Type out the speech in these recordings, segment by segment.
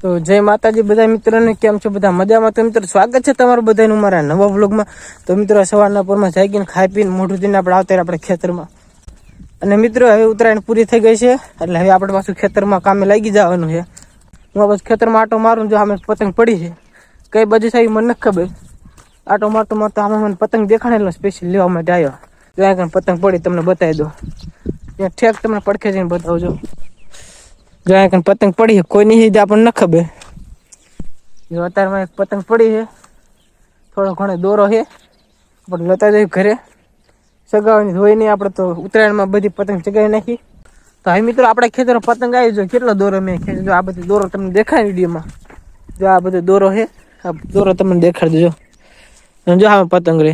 તો જય માતાજી બધા મિત્રોને, કેમ છો બધા મજામાં? તો મિત્રો સ્વાગત છે તમારું બધાનું મારા નવા વ્લોગમાં. તો મિત્રો સવારના પોરમાં જાગીને ખાઈ પીને મોઢું ધોઈને આપણે આવતા આપણે ખેતરમાં. અને મિત્રો હવે ઉત્તરાયણ પૂરી થઈ ગઈ છે, એટલે હવે આપણે પાછું ખેતરમાં કામે લાગી જવાનું છે. હું બસ ખેતરમાં આટો મારું, જો આમે પતંગ પડી છે, કઈ બાજુ સાહેબ મને નથી ખબર. આટો મારતો આમાં મને પતંગ દેખાડેલો, સ્પેશિયલ લેવા માટે આવ્યો. ત્યાં પતંગ પડી તમને બતાવી દો, ત્યાં ઠેક તમને પડખે જઈને બતાવજો. જો આ પતંગ પડી છે, કોઈ નહીં આપણને ન ખબર. જો અત્યારમાં એક પતંગ પડી છે, થોડો ઘણો દોરો છે, આપણે લેતા જઈએ ઘરે. સગાવાની હોય નહીં, આપણે તો ઉત્તરાયણમાં બધી પતંગ ચગાવી નાખી. તો હવે મિત્રો આપણે ખેતરમાં પતંગ આવી જાય, કેટલો દોરો મેં ખેંચ્યો. જો આ બધો દોરો તમને દેખાય વિડીયોમાં. જો આ બધો દોરો છે, આ દોરો તમને દેખાડી દેજો. જો આ પતંગ રે.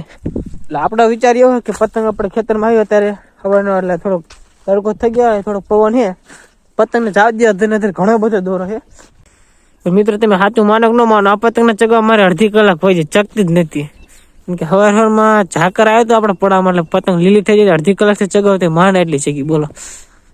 એટલે આપણો વિચાર એવો કે પતંગ આપણે ખેતરમાં આવ્યો ત્યારે હવાનો, એટલે થોડોક તડકો થઈ ગયો, થોડોક પવન છે, પતંગને જાવ દે. અધર ઘણો બધો દોરો છે. તો મિત્રો તમે સાચું માનો કે ન માનો, આ પતંગને ચગાવવા મારે અડધી કલાક હોય છે, ચગતી જ નથી. કેમ કે હવારમાં ઝાકર આવે તો આપણે પડામાં, એટલે પતંગ લીલી થઈ જાય. અડધી કલાકથી ચગાવતી માંડ એટલી ચગી, બોલો.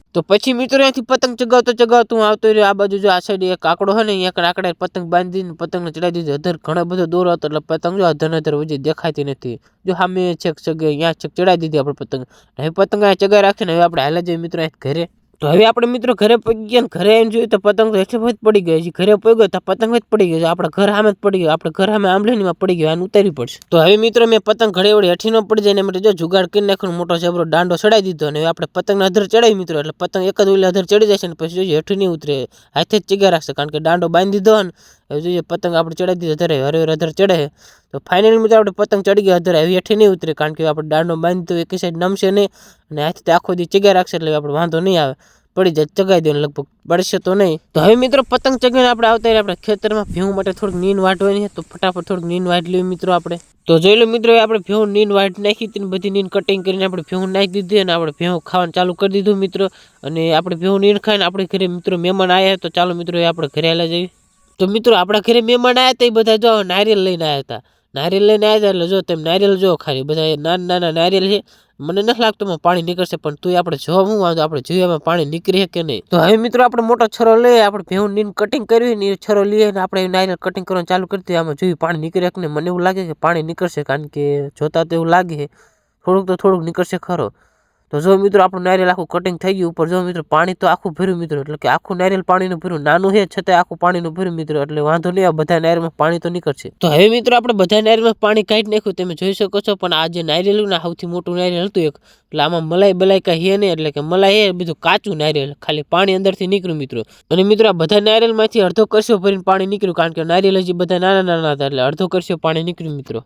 તો પછી મિત્રો અહીંથી પતંગ ચગાવતો હું આવતો રહ્યો. આ બાજુ જો આ સાઈડ એક આંકડો હોય ને, અહીંયા આંકડે પતંગ બાંધીને પતંગને ચડાવી દીધી. અધર ઘણો બધો દોરો હતો, એટલે પતંગ જો અધર વચ્ચે દેખાતી નથી. જો સામે છેક ચગે અહીંયા છેક ચડાવી દીધી આપણે પતંગ. હવે પતંગ અહીંયા ચગાવી રાખીને હવે આપણે હાલે જઈએ મિત્રો અહીં ઘરે. તો હવે આપણે મિત્રો ઘરે પગી ગયા ને ઘરે આવીને જોયું તો પતંગ તો એટલે જ પડી ગયો છે. ઘરે પગ્યો તો પતંગ જ પડી ગયો છે, આપણે ઘર સામે જ પડી ગયો. આપણે ઘર સામે આંબલીમાં પડી ગયો, આને ઉતારવી પડશે. તો હવે મિત્રો મેં પતંગ ઘરે વળી હેઠી ન પડી જાય ને માટે જો જુગાડ કરી નાખ્યો, મોટો જબરો દાંડો ચડાવી દીધો. અને હવે આપણે પતંગને અધર ચડાવી મિત્રો, એટલે પતંગ એક જ ઓલી અધર ચડી જશે ને પછી જોઈએ હેઠું નહીં ઉતરે, હાથે જ ચીગા રાખશે. કારણ કે દાંડો બાંધી દીધો ને હવે જોઈએ પતંગ આપણે ચડાવી દીધો અધર, હરે અધર ચડે. તો ફાઇનલી મિત્રો આપણે પતંગ ચડી ગયા અધર, હવે હેઠી નહીં ઉતરે. કારણ કે આપણે દાંડો બાંધી દીધો, એક સાઈડ નમશે નહીં અને હાથથી આખો દી ચીગા રાખશે, એટલે આપણે વાંધો નહીં આવે. પડી જાય ચગાવી દે, લગભગ પડશે તો નહીં. તો હવે મિત્રો પતંગ ચગાવીને આપણે આવતા આપણે ખેતરમાં ભેહું માટે થોડીક નીન વાટવાની છે. તો ફટાફટ થોડીક નીન વાટ લેવી મિત્રો આપણે. તો જોઈ લો મિત્રો, આપણે ભેહું નીન વાટ નાખી હતી, બધી નીન કટિંગ કરીને આપણે ભેહું નાખી દીધી અને આપણે ભેહું ખાવાનું ચાલુ કરી દીધું મિત્રો. અને આપણે ભેહું નીન ખાઈને આપણે ઘરે મિત્રો મહેમાન આવ્યા. તો ચાલો મિત્રો આપણે ઘરે હાલા જઈએ. તો મિત્રો આપણા ઘરે મહેમાન આવ્યા હતા, એ બધા જો નારિયેલ લઈને આવ્યા હતા. નારિયેલ લઈને આવ્યા હતા, એટલે જો તમે નારિયેલ જો ખાલી બધા નાના નારિયેલ છે. મને નથી લાગતું પાણી નીકળશે, પણ તું આપણે જો હું વાંધો, આપણે જોઈએ એમાં પાણી નીકળે કે નહીં. તો હવે મિત્રો આપણે મોટો છરો લઈએ, આપણે ભેહું નીન કટિંગ કરવી ને, એ છરો લઈએ ને આપણે નારિયેલ કટિંગ કરવાનું ચાલુ કરી દઈએ. આમાં જોયું પાણી નીકળે કે નહીં. મને એવું લાગે કે પાણી નીકળશે, કારણ કે જોતા તો એવું લાગે થોડુંક નીકળશે ખરો. તો જો મિત્રો આપણું નારિયેલ આખું કટિંગ થઈ ગયું. ઉપર જો મિત્રો પાણી તો આખું ભર્યું મિત્રો, એટલે કે આખું નારિયેલ પાણીનું ભર્યું. નાનું છે છતાં આખું પાણીનું ભર્યું મિત્રો, એટલે વાંધો નહીં, બધા નારિયેલમાં પાણી તો નીકળશે. તો હવે મિત્રો આપણે બધા નારિયેલમાં પાણી કાઢી નાખ્યું, તમે જોઈ શકો છો. પણ આ જે નારિયેલ ને સૌથી મોટું નારિયેલ હતું એક, એટલે આમાં મલાઈ કાંઈ હે નહીં, એટલે કે મલાઈ હે બધું કાચું નારિયેલ, ખાલી પાણી અંદરથી નીકળ્યું મિત્રો. અને મિત્રો આ બધા નારિયેલમાંથી અડધો કરશો ભરીને પાણી નીકળ્યું, કારણ કે નારિયેલ હજી બધા નાના હતા, એટલે અડધો કરશો પાણી નીકળ્યું મિત્રો.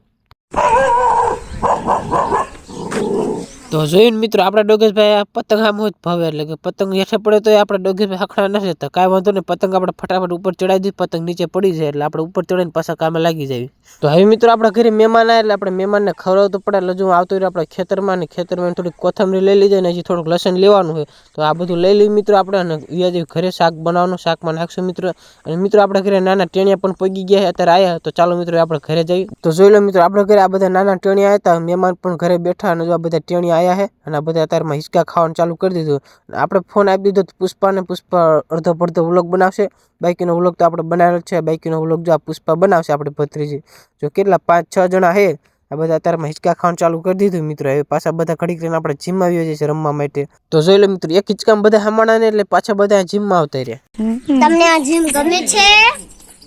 તો જોયું મિત્રો આપણા ડોગેશભાઈ આ પતંગ આમ હોય ભાવે, એટલે કે પતંગ હેઠે પડે તો આપણા ડોગેશભાઈ હખડા નથી રહેતા. કાંઈ વાંધો નહીં, પતંગ આપણે ફટાફટ ઉપર ચડાવી દીધી, પતંગ નીચે પડી જાય, એટલે આપણે ઉપર ચડાવીને પાછા કામે લાગી જાય. તો હવે મિત્રો આપણા ઘરે મહેમાન આવે, એટલે આપણે મહેમાનને ખવડાવવું પડે. એટલે જો આવતો રહ્યો આપણે ખેતરમાં, ને ખેતરમાં થોડીક કોથમરી લઈ લીધી ને હજી થોડુંક લસણ લેવાનું હોય. તો આ બધું લઈ લઈએ મિત્રો આપણે. વ્યાજ ઘરે શાક બનાવવાનું, શાકમાં નાખશું મિત્રો. અને મિત્રો આપણે ઘરે નાના ટેણિયા પણ પગી ગયા અત્યારે આવ્યા. તો ચાલો મિત્રો આપણે ઘરે જઈએ. તો જોઈ લો મિત્રો આપણે ઘરે આ બધા નાના ટેણિયા આવ્યા હતા, મહેમાન પણ ઘરે બેઠા, અને જો આ બધા ટેણિયા આવ્યા છે. અને આ બધા અત્યારમાં હિંચકા ખાવાનું ચાલુ કરી દીધું. આપણે ફોન આપી દીધો પુષ્પાને, પુષ્પા અડધો વ્લોગ બનાવશે. બાકીનો વ્લોગ તો આપણે બનાવેલો છે. બાકીનો વ્લોગ જો આ પુષ્પા બનાવશે, આપણે ભત્રીજી. જો કેટલા 5-6 જણા છે, આ બધા અત્યારમાં હિંચકા ખાવાનું ચાલુ કરી દીધું મિત્રો. હવે પાછા બધા ઘડીક રહીને આપણે જીમમાં આવી જઈએ રમવા માટે. તો જોઈ લો મિત્રો, એક હિંચકામાં બધા હમાણા ને, એટલે પાછા બધા જીમમાં આવતા રહ્યા. તમને આ જીમ ગમે છે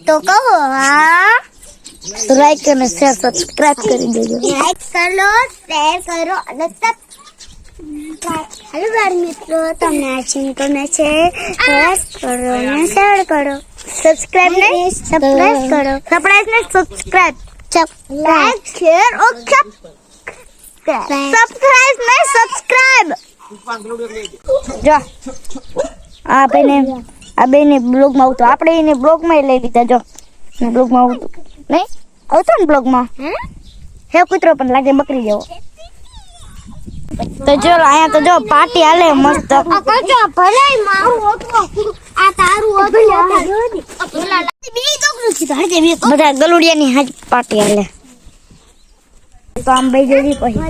તો કહો હા, લાઈક અને શેર સબસ્ક્રાઇબ કરી દેજો. લાઈક કરો, શેર કરો અને હેલો બાળ મિત્રો, તમને આ જીમ ગમે છે લાઈક કરો અને શેર કરો. સબસ્ક્રાઇબ નહીં, સબસ્ક્રાઇબ કરો. સબસ્ક્રાઇબ નહીં, subscribe. Like share okay, subscribe નહીં, સબસ્ક્રાઇબ. જો આ બેને બ્લોગમાં આવતો, આપણે એને બ્લોગમાં લઈ લીધા. જો બ્લોગમાં આવતું નહીં, આવતો ને બ્લોગમાં હે કૂતરો પણ લાગે બકરી જેવો. તો જો અહીંયા તો જો પાર્ટી હાલે મસ્ત. ભલે મારું આ તારું બધા ગલુડિયાની હાજ પાર્ટી હાલે. તો આમ બે જોડી પછી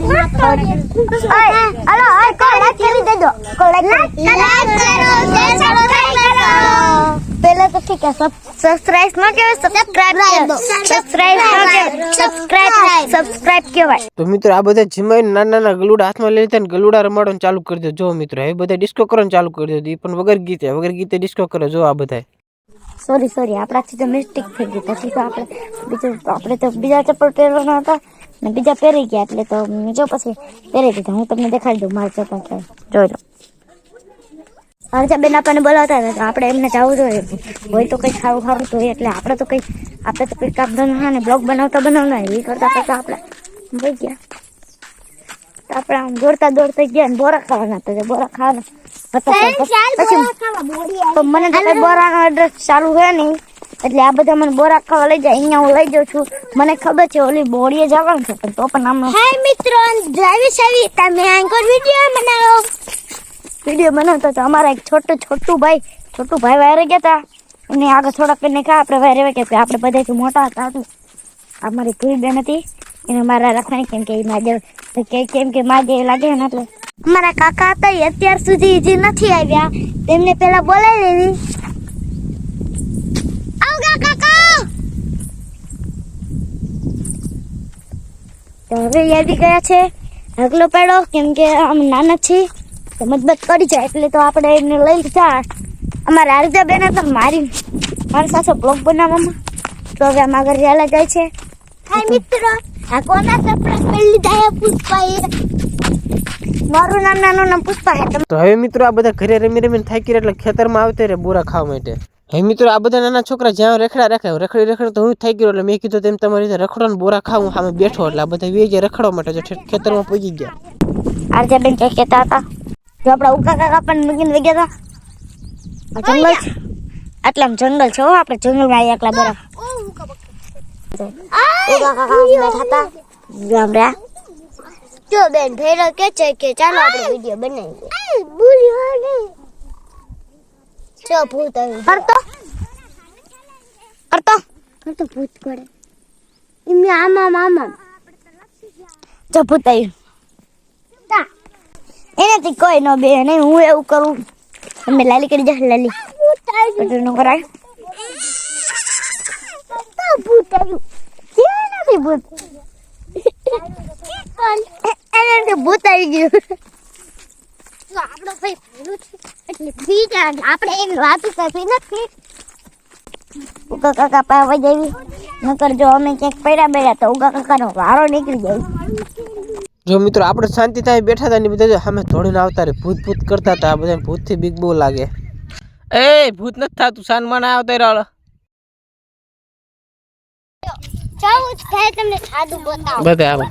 હાલો હાલો કોઈ લાઈક કરી દેજો, કોઈ લાઈક સબસ્ક્રાઇબ ન કહેવાય, સબસ્ક્રાઇબ કહેવાય. તો મિત્રો આ બધા જીમાઈને નાના નાના ગલુડા હાથમાં લઈ લીધા ને ગલુડા રમાડવાનું ચાલુ કરી દો. જો મિત્રો હવે બધા ડિસ્કો કરવાનું ચાલુ કરી દો, એ પણ વગર ગીતે ડિસ્કો કરો. જો આ બધા સોરી આપણાથી તો મિસ્ટેક થઈ ગઈ. પછી તો આપણે તો બીજા ચપ્પલ પહેરવાના હતા ને બીજા પહેરી ગયા, એટલે તો જો પછી પહેરી દીધા. હું તમને દેખાડી દઉં મારા ચપ્પલ છે, જોઈ લો. હર્ષા બેન આપણને બોલાવતા હતા, આપણે એમને જવું જોઈએ. હોય તો કંઈ ખાવું જોઈએ, એટલે આપણે તો કંઈ કામ ધંધા ને બ્લોગ બનાવતા એ કરતા આપણે વહી ગયા. આપણે આમ દોડતા ગયા ને બોરા ખાવાના હતા. બોરા ખાવાના તો મને તો કઈ બોરાનો એડ્રેસ ચાલુ હોય નહીં, એટલે આ બધા મને બોરા ખાવા લઈ જાય. અહીંયા હું લઈ જાઉં છું. મને ખબર છે ઓલી બોડીએ જવાનું છે, પણ તો પણ આમ હાય મિત્રો, તમે આંકોર વિડીયો બનાવતો તો અમારા એક છોટું ભાઈ વાયરે ગયા હતા. એને આગળ થોડાક કરીને ખા આપણે વાયરે કે આપણે બધાથી મોટા હતા. અમારી પૂરી બેન હતી, એને મારા રાખવાની કેમ કે માગે લાગે ને, એટલે અમારા કાકા હતા એ અત્યાર સુધી જે નથી આવ્યા, તેમને પેલા બોલાવી લેવી. તો હવે આવી ગયા છે. ઢગલો પાડો, કેમ કે આમ નાના છે તો મતલબ કરી જાય, એટલે તો આપણે એમને લઈ લીધા. અમારા હર્ષા બેન હતા મારી સાથે બ્લોગ બનાવવામાં. તો હવે આમ આગળ ચાલા જાય છે. હાય મિત્રો, આ કોના સરપ્રાઈઝ કરી લીધા હે પુષ્પાએ? મારું નામ પુષ્પા હે. તો હવે મિત્રો આ બધા ઘરે રમીને થાકી રહ્યા, એટલે ખેતરમાં આવતે રે બોરા ખાવા માટે. હવે મિત્રો આ બધા નાના છોકરા જ્યાં રખડી તો હું થઈ ગયો, એટલે મેં કીધું તેમ તમારી રીતે રખડો ને બોરા ખાવું સામે બેઠો, એટલે આ બધા વેજે રખડવા માટે જો ખેતરમાં પહોંચી ગયા. આરજા બેન કઈ કહેતા હતા, જો આપડા ઉકા કાકા પણ મૂકીને વહી ગયા હતા. જંગલ છે, આટલા જંગલ છે. આપણે જંગલમાં એકલા બોરા જો બેન ભેરો કે છે કે ચાલો આપણે વિડિયો બનાવીએ. જો ભૂત આવ્યું કરતો ભૂત કરે એમને આમાં જો ભૂત આવ્યું. એનાથી કોઈ ન બે નહીં, હું એવું કરું. તમે લાલી કરી જા, લાલી ન કરાય. ભૂત આવ્યું નથી, ભૂત ભૂત આવી ગયું. આપણો ભાઈ એટલે બીજા આપણે એની વાત કરતી નથી. ઉગા કાકા પાવા જેવી નકર જો અમે ક્યાંક પડ્યા તો ઉગા કાકાનો વારો નીકળી જાય. જો મિત્રો આપણે શાંતિ થાય બેઠા હતા ને બધા જો સામે ધોડીને આવતા રે ભૂત કરતા હતા. આ બધા ભૂતથી બીક બહુ લાગે. એ ભૂત નથી થતું, સાનમાં ના આવતા રહ્યો. ચાલો થાય તમને સાદું બતાવો. બધા આવો.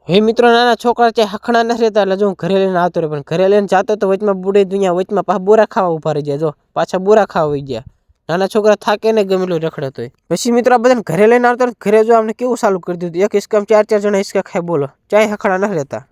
હે મિત્રો નાના છોકરા છે હખણા નથી રહેતા, એટલે જો હું ઘરે લઈને આવતો રહ્યો, પણ ઘરે લઈને જતો તો વચમાં બુડે દુનિયા વચમાં પાછા બોરા ખાવા ઉભા રહી જાય. જો પાછા બોરા ખાવા વહી ગયા. નાના છોકરા થાકે ને ગમેલું રખડે તો. પછી મિત્રો આ બધાને ઘરે લઈને આવતા ઘરે જો અમને કેવું ચાલુ કરી દીધું. એક હિસકામાં 4 જણા હિસકા ખાય, બોલો ચાય હખણા નથી રહેતા.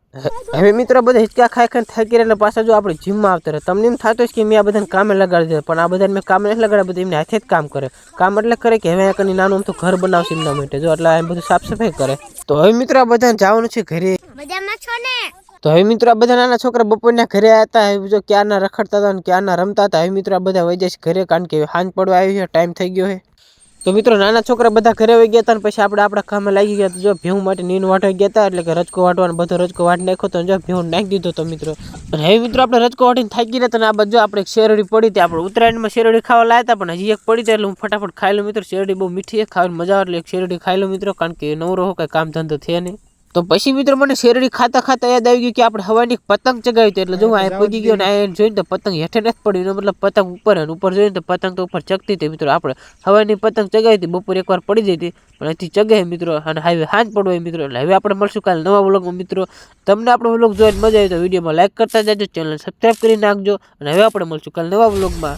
હવે મિત્રો બધા હિચકા ખાઈ થાકી રહ્યા, પાછા જો આપણે જીમમાં આવતા રહે. તમને એમ થતું કે મેં આ બધાને કામે લગાડી દીધા, પણ આ બધાને મેં કામે નથી લગાડ્યા. બધા એમને હાથે જ કામ કરે. કામ એટલે કરે કે હવે કની નાનું તો ઘર બનાવશે એમના માટે, જો એટલે બધું સાફ સફાઈ કરે. તો હવે મિત્રો આ બધાને જવાનું છે ઘરે. મજામાં છો ને? તો હવે મિત્રો આ બધા નાના છોકરા બપોરના ઘરે હતા. હવે જો ક્યારના રખડતા હતા ને ક્યારના રમતા હતા. હવે મિત્રો આ બધા વહી જાય ઘરે, કારણ કે સાંજ પડવા આવી છે, ટાઈમ થઈ ગયો છે. તો મિત્રો નાના છોકરા બધા ઘરે વહી ગયા હતા ને પછી આપણે આપણા કામે લાગી ગયા. તો જો ભેહું માટે નીન વાટવા ગયા હતા, એટલે કે રજકો વાટવાનો બધો રજકો વાટ નાખ્યો તો જો ભેહું નાખી દીધો તો મિત્રો. અને હવે મિત્રો આપણે રજકો વાટીને થાકી ગયા હતા ને આ બાજુ આપણે એક શેરડી પડી હતી. આપણે ઉત્તરાયણમાં શેરડી ખાવા લાયા હતા, પણ હજી એક પડી હતી, એટલે હું ફટાફટ ખાઈ લઉં મિત્રો. શેરડી બહુ મીઠી છે, ખાવાની મજા આવે, એટલે એક શેરડી ખાઈ લઉં મિત્રો, કારણ કે નવરો હો કઈ કામ ધંધો થયા નહીં. તો પછી મિત્રો મને શેરડી ખાતા યાદ આવી ગયું કે આપણે હવાની પતંગ ચગાવી હતી. એટલે જો આ પગી ગયો ને આ જોઈને તો પતંગ હેઠે નથી પડી, એનો મતલબ પતંગ ઉપર જોઈને તો પતંગ તો ઉપર ચગતી હતી મિત્રો. આપણે હવાની પતંગ ચગાવી હતી, બપોર એકવાર પડી જઈ હતી, પણ અહીંથી ચગે મિત્રો. અને હવે સાંજ પડવાય મિત્રો. એટલે હવે આપણે મળશું કાલે નવા વ્લોગમાં મિત્રો. તમને આપણો વ્લોગ જોઈને મજા આવી તો વિડીયોમાં લાઈક કરતા જાજો, ચેનલ સબસ્ક્રાઈબ કરી નાખજો. અને હવે આપણે મળશું કાલે નવા વ્લોગમાં.